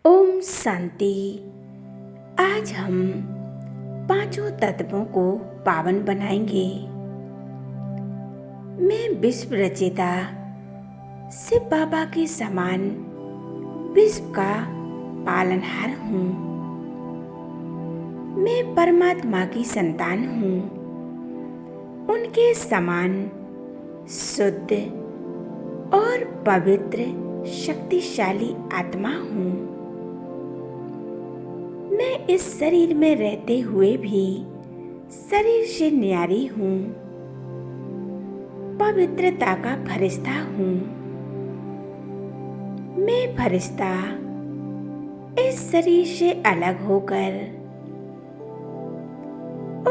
ओम शांति। आज हम पांचों तत्वों को पावन बनाएंगे। मैं विश्व रचयिता शिव बाबा के समान विश्व का पालनहार हूँ। मैं परमात्मा की संतान हूँ। उनके समान शुद्ध और पवित्र शक्तिशाली आत्मा हूँ। मैं इस शरीर में रहते हुए भी शरीर से न्यारी हूँ। पवित्रता का फरिश्ता हूँ। मैं फरिश्ता इस शरीर से अलग होकर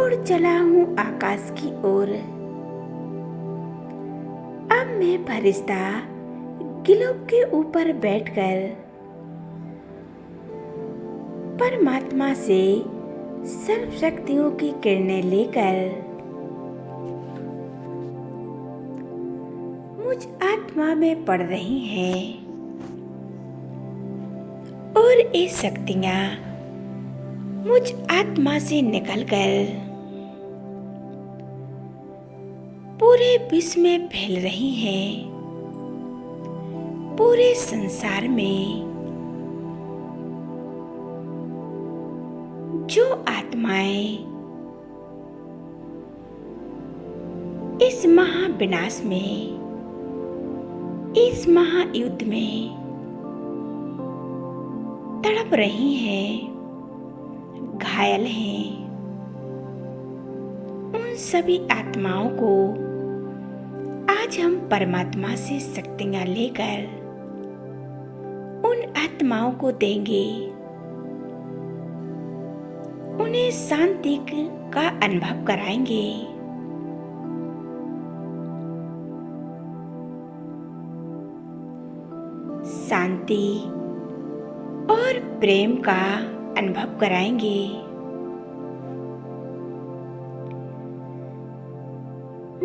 उड़ चला हूँ आकाश की ओर। अब मैं फरिश्ता गिलोब के ऊपर बैठकर परमात्मा से सर्व शक्तियों की किरणें लेकर मुझ आत्मा में पड़ रही हैं और ये शक्तियां मुझ आत्मा से निकलकर पूरे विश्व में फैल रही हैं। पूरे संसार में जो आत्माएं इस महाविनाश में, इस महायुद्ध में तड़प रही हैं, घायल हैं, उन सभी आत्माओं को आज हम परमात्मा से शक्तियां लेकर उन आत्माओं को देंगे। उन्हें शांति का अनुभव कराएंगे। शांति और प्रेम का अनुभव कराएंगे।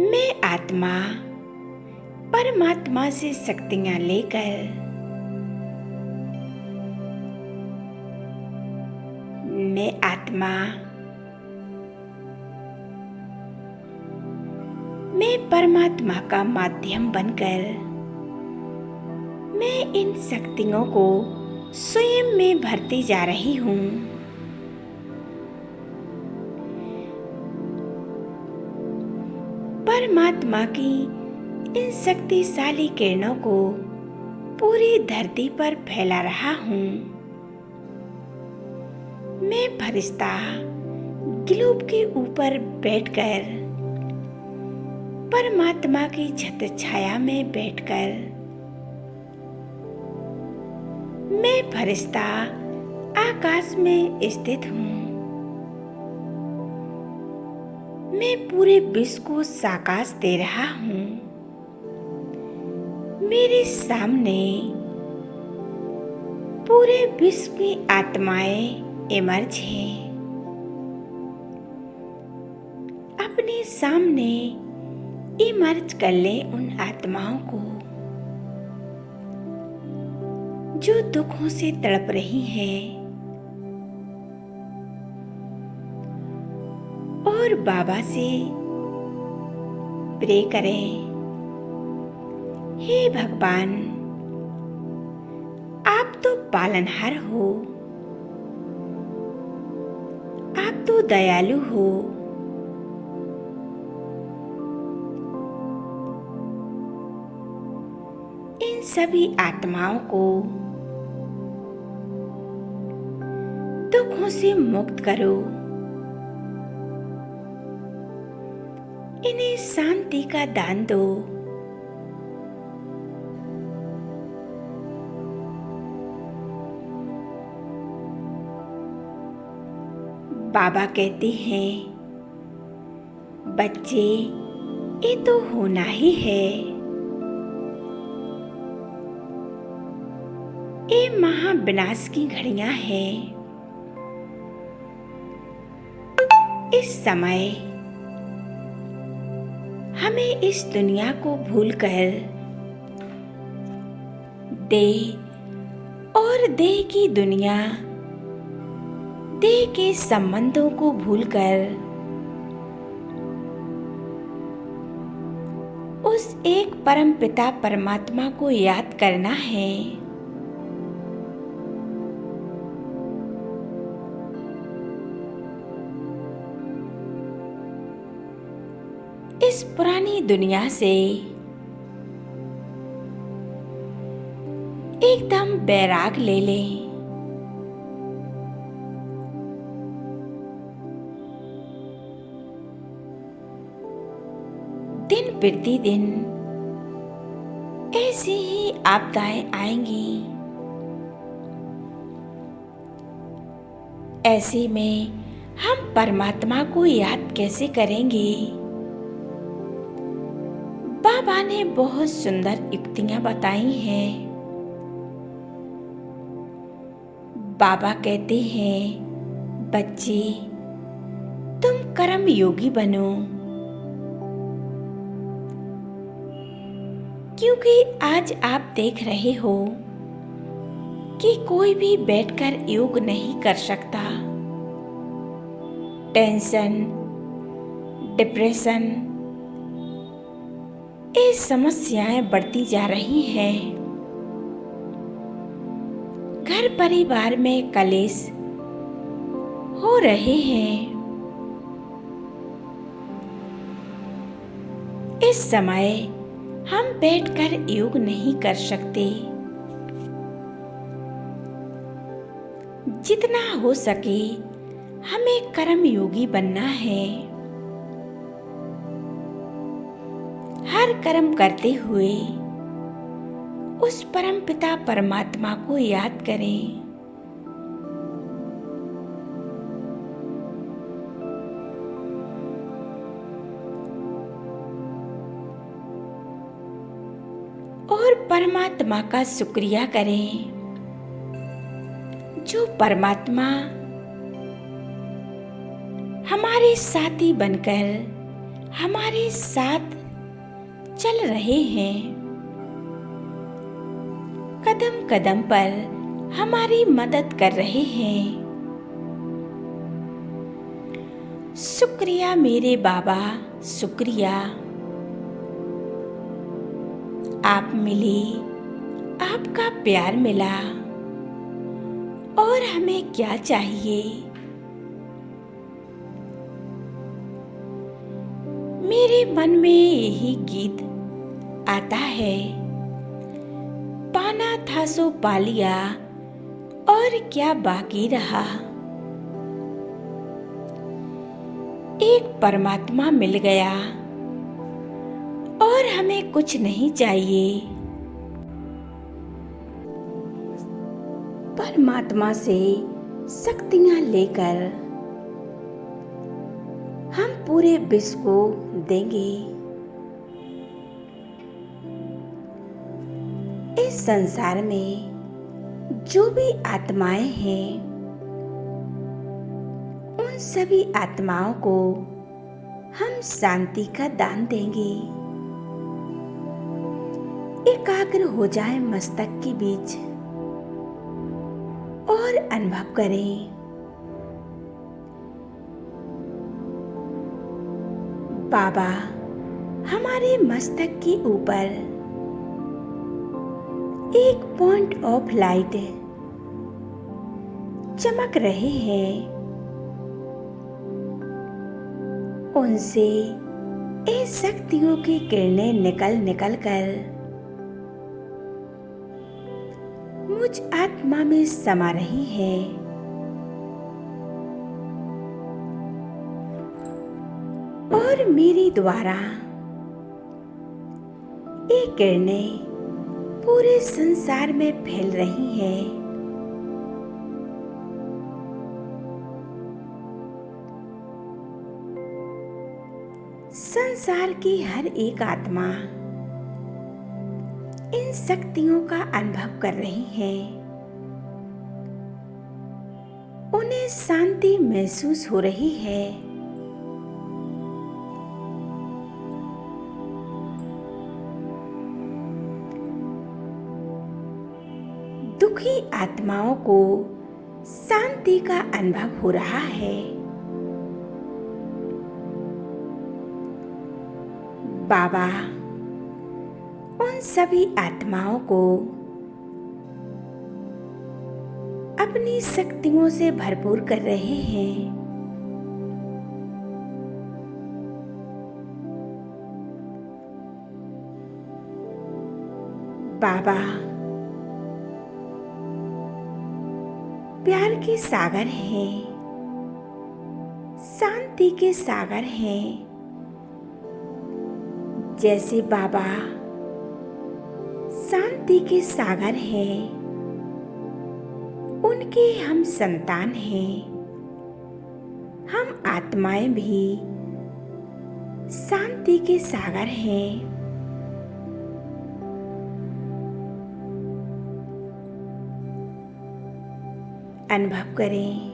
मैं आत्मा परमात्मा से शक्तियां लेकर मैं आत्मा, मैं परमात्मा का माध्यम बनकर मैं इन शक्तियों को स्वयं में भरती जा रही हूँ। परमात्मा की इन शक्तिशाली किरणों को पूरी धरती पर फैला रहा हूँ। मैं फरिश्ता गिलोब के ऊपर बैठकर परमात्मा की छत्र छाया में बैठकर मैं फरिश्ता आकाश में स्थित हूँ। मैं पूरे विश्व को साकाश दे रहा हूँ। मेरे सामने पूरे विश्व की आत्माएं इमर्ज है। अपने सामने इमर्ज कर ले उन आत्माओं को जो दुखों से तड़प रही हैं और बाबा से प्रे करें, हे भगवान, आप तो पालनहार हो, आप तो दयालु हो। इन सभी आत्माओं को दुखों से मुक्त करो। इन्हें शांति का दान दो। बाबा कहते हैं, बच्चे, ये तो होना ही है। ये महाविनाश की घड़ियां हैं। इस समय हमें इस दुनिया को भूलकर देह और देह की दुनिया, देह के संबंधों को भूलकर उस एक परम पिता परमात्मा को याद करना है। इस पुरानी दुनिया से एकदम बैराग ले लें। दिन प्रतिदिन ऐसी ही आपदाएं आएंगी। ऐसे में हम परमात्मा को याद कैसे करेंगे? बाबा ने बहुत सुंदर युक्तियां बताई हैं। बाबा कहते हैं, बच्चे तुम कर्म योगी बनो, क्योंकि आज आप देख रहे हो कि कोई भी बैठकर योग नहीं कर सकता। टेंशन, डिप्रेशन, ये समस्याएं बढ़ती जा रही हैं। घर परिवार में कलेश हो रहे हैं। इस समय हम बैठकर योग नहीं कर सकते। जितना हो सके हमें कर्म योगी बनना है। हर कर्म करते हुए उस परम पिता परमात्मा को याद करें। और परमात्मा का शुक्रिया करें, जो परमात्मा हमारे साथी बनकर हमारे साथ चल रहे हैं। कदम कदम पर हमारी मदद कर रहे हैं। शुक्रिया मेरे बाबा, शुक्रिया। आप मिले, आपका प्यार मिला, और हमें क्या चाहिए? मेरे मन में यही गीत आता है, पाना था सो पा लिया, और क्या बाकी रहा। एक परमात्मा मिल गया और हमें कुछ नहीं चाहिए। परमात्मा से शक्तियां लेकर हम पूरे विश्व को देंगे। इस संसार में जो भी आत्माएं हैं, उन सभी आत्माओं को हम शांति का दान देंगे। एकाग्र हो जाए मस्तक के बीच और अनुभव करें, बाबा हमारे मस्तक के ऊपर एक पॉइंट ऑफ लाइट चमक रहे हैं। उनसे ये शक्तियों की किरणें निकल कर मुझ आत्मा में समा रही है। और मेरे द्वारा ये किरणें पूरे संसार में फैल रही हैं। संसार की हर एक आत्मा इन शक्तियों का अनुभव कर रही है। उन्हें शांति महसूस हो रही है। दुखी आत्माओं को शांति का अनुभव हो रहा है। बाबा उन सभी आत्माओं को अपनी शक्तियों से भरपूर कर रहे हैं। बाबा प्यार के सागर हैं, शांति के सागर हैं। जैसे बाबा शांति के सागर हैं, उनके हम संतान हैं। हम आत्माएं भी शांति के सागर हैं। अनुभव करें,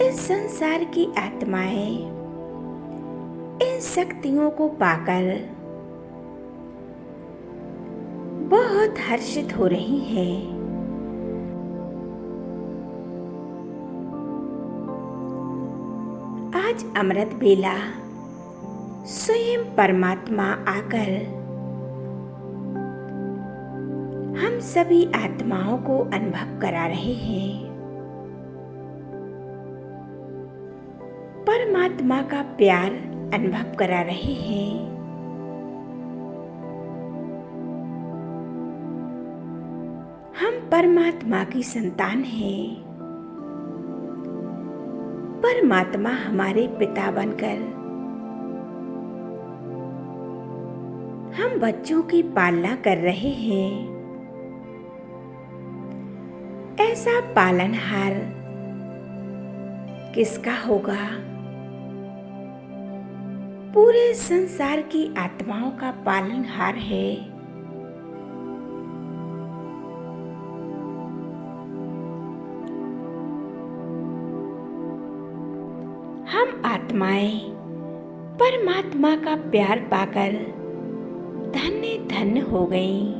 इस संसार की आत्माएं इन शक्तियों को पाकर बहुत हर्षित हो रही हैं। आज अमृत बेला स्वयं परमात्मा आकर हम सभी आत्माओं को अनुभव करा रहे हैं। परमात्मा का प्यार अनुभव करा रहे हैं। हम परमात्मा की संतान हैं। परमात्मा हमारे पिता बनकर हम बच्चों की पालना कर रहे हैं। ऐसा पालनहार किसका होगा? पूरे संसार की आत्माओं का पालनहार है। हम आत्माएं परमात्मा का प्यार पाकर धन्य धन्य हो गईं।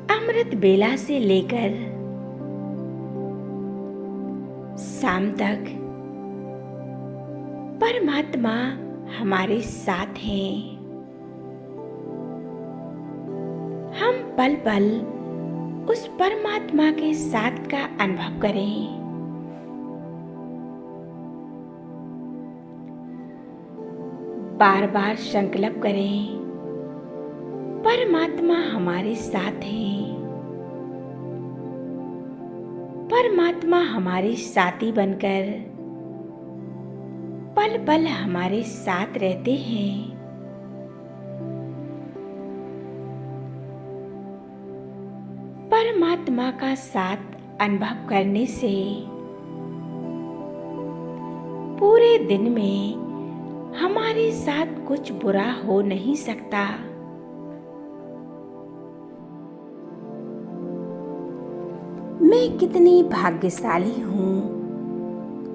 अमृत बेला से लेकर शाम तक परमात्मा हमारे साथ हैं। हम पल पल उस परमात्मा के साथ का अनुभव करें। बार बार संकल्प करें, परमात्मा हमारे साथ है। परमात्मा हमारे साथी बनकर पल पल हमारे साथ रहते हैं। परमात्मा का साथ अनुभव करने से पूरे दिन में हमारे साथ कुछ बुरा हो नहीं सकता। मैं कितनी भाग्यशाली हूँ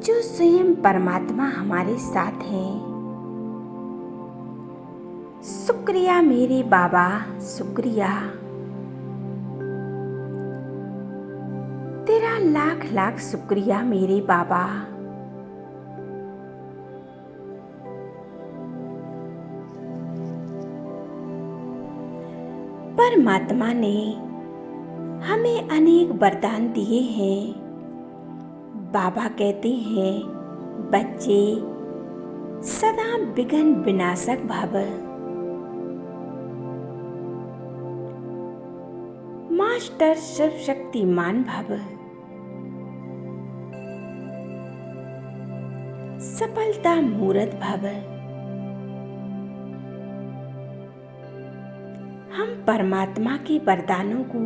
जो स्वयं परमात्मा हमारे साथ है। शुक्रिया मेरे बाबा, शुक्रिया। तेरा लाख लाख शुक्रिया मेरे बाबा। परमात्मा ने हमें अनेक वरदान दिए हैं। बाबा कहते हैं, बच्चे सदा विघ्न विनाशक भव। मास्टर सर्वशक्तिमान भव। सफलता मूर्त भव। हम परमात्मा के वरदानों को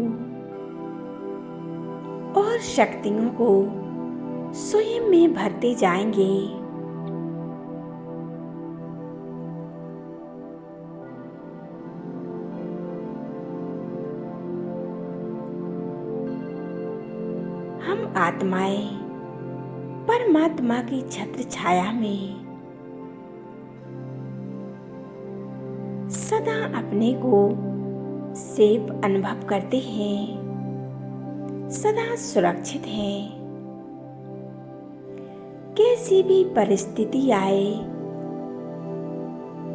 और शक्तियों को स्वयं में भरते जाएंगे। हम आत्माएं परमात्मा की छत्र छाया में सदा अपने को सेफ अनुभव करते हैं, सदा सुरक्षित हैं। कैसी भी परिस्थिति आए,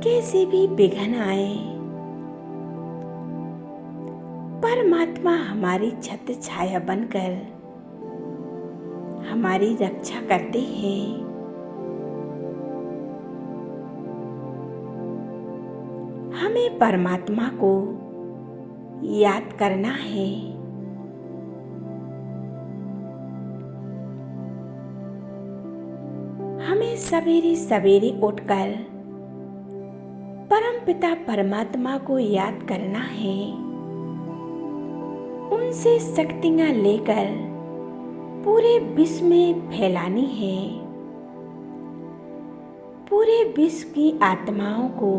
कैसे भी विघ्न आए, परमात्मा हमारी छत्र छाया बनकर हमारी रक्षा करते हैं। हमें परमात्मा को याद करना है। हमें सवेरे सवेरे उठकर परमपिता परमात्मा को याद करना है। उनसे शक्तियाँ लेकर पूरे विश्व में फैलानी है। पूरे विश्व की आत्माओं को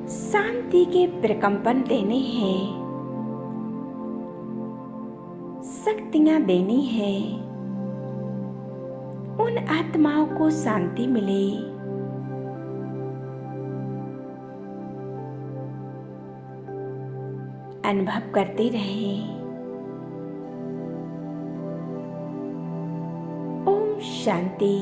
शांति के प्रकंपन देने हैं, शक्तियाँ देनी है। उन आत्माओं को शांति मिले। अनुभव करते रहें। ओम शांति।